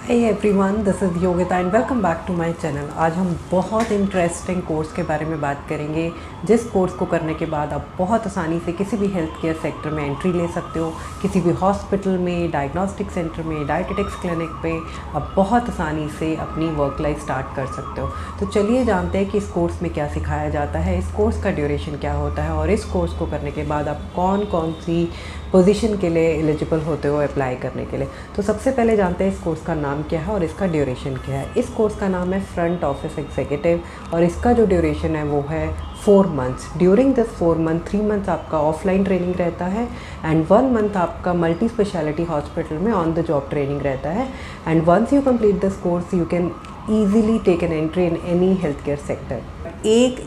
Hi everyone, this is Yogita and welcome back to my channel. आज हम बहुत interesting course के बारे में बात करेंगे, जिस कोर्स को करने के बाद आप बहुत आसानी से किसी भी हेल्थ केयर सेक्टर में एंट्री ले सकते हो। किसी भी हॉस्पिटल में, डायग्नोस्टिक सेंटर में, डायटीटिक्स क्लिनिक पे आप बहुत आसानी से अपनी वर्क लाइफ स्टार्ट कर सकते हो। तो चलिए जानते हैं कि इस कोर्स में क्या सिखाया जाता है, इस कोर्स का ड्यूरेशन क्या होता है और इस कोर्स को करने के बाद आप कौन कौन सी पोजीशन के लिए एलिजिबल होते हो अप्लाई करने के लिए। तो सबसे पहले जानते हैं इस कोर्स का नाम क्या है और इसका ड्यूरेशन क्या है। इस कोर्स का नाम है फ्रंट ऑफिस एग्जीक्यूटिव और इसका जो ड्यूरेशन है वो है 4 months. During this 4 month 3 months आपका ऑफलाइन ट्रेनिंग रहता है एंड 1 मंथ आपका मल्टी स्पेशलिटी हॉस्पिटल में ऑन द जॉब ट्रेनिंग रहता है। And once you complete this course you can easily take an entry in any health care sector.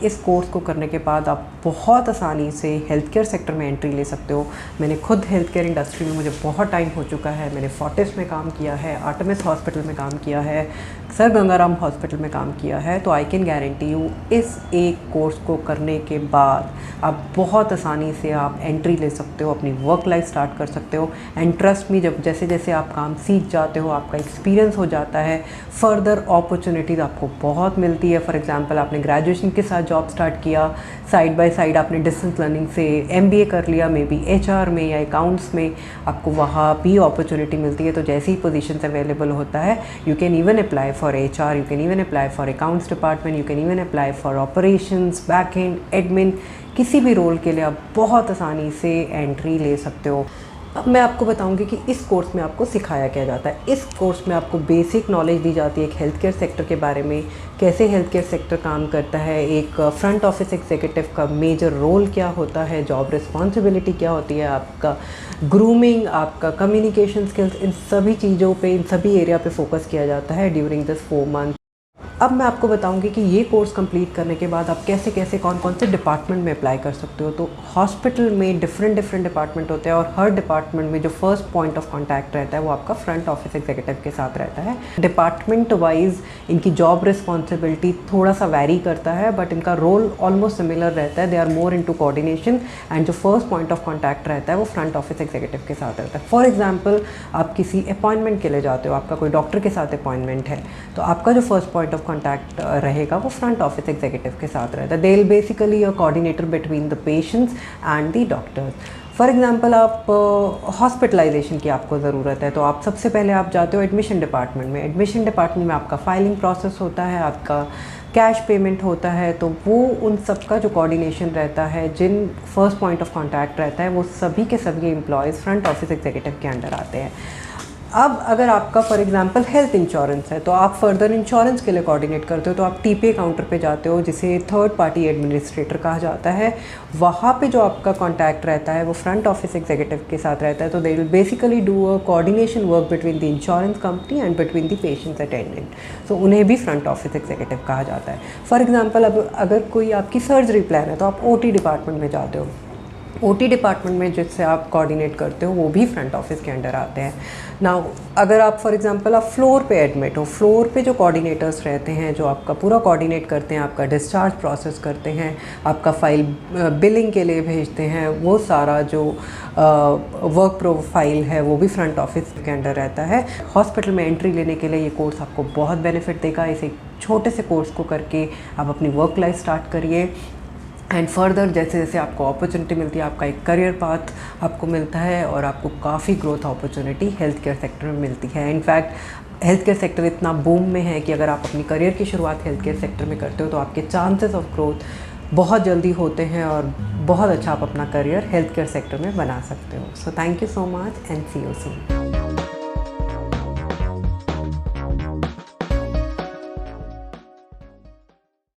इस course को करने के बाद आप बहुत आसानी से हेल्थ केयर सेक्टर में एंट्री ले सकते हो। मैंने खुद हेल्थ केयर इंडस्ट्री में, मुझे बहुत टाइम हो चुका है। मैंने फोर्टिस में काम किया है, आर्टेमिस हॉस्पिटल में काम किया है, सर गंगाराम हॉस्पिटल में काम किया है। तो आई कैन गारंटी यू इस एक कोर्स को करने के बाद आप बहुत आसानी से आप एंट्री ले सकते हो, अपनी वर्क लाइफ स्टार्ट कर सकते हो। एंड ट्रस्ट मी, जब जैसे जैसे आप काम सीख जाते हो, आपका एक्सपीरियंस हो जाता है, फर्दर अपॉर्चुनिटीज़ आपको बहुत मिलती है। फॉर एग्जांपल आपने ग्रेजुएशन के साथ जॉब स्टार्ट किया, साइड बाय साइड आपने डिस्टेंस लर्निंग से MBA कर लिया, मे बी HR में या अकाउंट्स में, आपको वहाँ भी अपॉर्चुनिटी मिलती है। तो जैसे ही पोजीशंस अवेलेबल होता है you can even apply for HR, you can even apply for accounts department, you can even apply for operations, back and, admin, किसी भी रोल के लिए आप बहुत आसानी से एंट्री ले सकते हो। अब मैं आपको बताऊंगी कि इस कोर्स में आपको सिखाया क्या जाता है। इस कोर्स में आपको बेसिक नॉलेज दी जाती है एक हेल्थ केयर सेक्टर के बारे में, कैसे हेल्थ केयर सेक्टर काम करता है, एक फ्रंट ऑफिस एग्जीक्यूटिव का मेजर रोल क्या होता है, जॉब रिस्पॉन्सिबिलिटी क्या होती है, आपका ग्रूमिंग, आपका कम्युनिकेशन स्किल्स, इन सभी चीज़ों पे, इन सभी एरिया पे फोकस किया जाता है ड्यूरिंग दिस 4 मंथ। अब मैं आपको बताऊंगी कि ये कोर्स कंप्लीट करने के बाद आप कैसे कैसे कौन कौन से डिपार्टमेंट में अप्लाई कर सकते हो। तो हॉस्पिटल में डिफरेंट डिपार्टमेंट होते हैं और हर डिपार्टमेंट में जो फर्स्ट पॉइंट ऑफ कांटेक्ट रहता है वो आपका फ्रंट ऑफिस एग्जीक्यूटिव के साथ रहता है। डिपार्टमेंट वाइज इनकी जॉब रिस्पॉन्सिबिलिटी थोड़ा सा वैरी करता है, बट इनका रोल ऑलमोस्ट सिमिलर रहता है। They are more into coordination and जो फर्स्ट पॉइंट ऑफ कॉन्टैक्ट रहता है वो फ्रंट ऑफिस एग्जीक्यूटिव के साथ रहता है। फॉर एग्जाम्पल आप किसी अपॉइंटमेंट के लिए जाते हो, आपका कोई डॉक्टर के साथ अपॉइंटमेंट है, तो आपका जो फर्स्ट पॉइंट ऑफ कॉन्टैक्ट रहेगा वो फ्रंट ऑफिस एग्जीक्यूटिव के साथ रहता है। दे will basically a coordinator between the patients and the doctors. For example आप हॉस्पिटलाइजेशन की आपको ज़रूरत है, तो आप सबसे पहले आप जाते हो एडमिशन डिपार्टमेंट में। एडमिशन डिपार्टमेंट में आपका फाइलिंग प्रोसेस होता है, आपका कैश पेमेंट होता है, तो वो उन सब का जो कोऑर्डिनेशन रहता है, जिन फर्स्ट पॉइंट ऑफ कॉन्टैक्ट रहता है, वो सभी के सभी एम्प्लॉयज़ फ्रंट ऑफिस एग्जीक्यूटिव के अंडर आते हैं। अब अगर आपका फॉर एग्जांपल हेल्थ इंश्योरेंस है तो आप फर्दर इंश्योरेंस के लिए कोऑर्डिनेट करते हो, तो आप TPA काउंटर पे जाते हो, जिसे थर्ड पार्टी एडमिनिस्ट्रेटर कहा जाता है। वहाँ पे जो आपका कांटेक्ट रहता है वो फ्रंट ऑफिस एग्जीक्यूटिव के साथ रहता है। तो they will basically do a coordination work between the insurance company and between the patients attendant. So उन्हें भी फ्रंट ऑफिस एग्जीक्यूटिव कहा जाता है। फॉर एग्जाम्पल अब अगर कोई आपकी सर्जरी प्लान है तो आप OT डिपार्टमेंट में जाते हो। OT डिपार्टमेंट में जिससे आप कोऑर्डिनेट करते हो वो भी फ्रंट ऑफिस के अंडर आते हैं। नाउ अगर आप फॉर एग्जांपल आप फ्लोर पे एडमिट हो, फ्लोर पे जो कोऑर्डिनेटर्स रहते हैं, जो आपका पूरा कोऑर्डिनेट करते हैं, आपका डिस्चार्ज प्रोसेस करते हैं, आपका फाइल बिलिंग के लिए भेजते हैं, वो सारा जो वर्क प्रोफाइल है वो भी फ्रंट ऑफिस के अंडर रहता है। हॉस्पिटल में एंट्री लेने के लिए ये कोर्स आपको बहुत बेनिफिट देगा। इस एक छोटे से कोर्स को करके आप अपनी वर्क लाइफ स्टार्ट करिए एंड फर्दर जैसे जैसे आपको अपॉर्चुनिटी मिलती है, आपका एक करियर पाथ आपको मिलता है और आपको काफ़ी growth opportunity health care sector में मिलती है। इनफैक्ट हेल्थ केयर सेक्टर इतना बूम में है कि अगर आप अपनी करियर की शुरुआत हेल्थ केयर सेक्टर में करते हो तो आपके चांसेस ऑफ ग्रोथ बहुत जल्दी होते हैं और बहुत अच्छा आप अपना करियर हेल्थ केयर सेक्टर में बना सकते हो। So thank you so much and see you soon.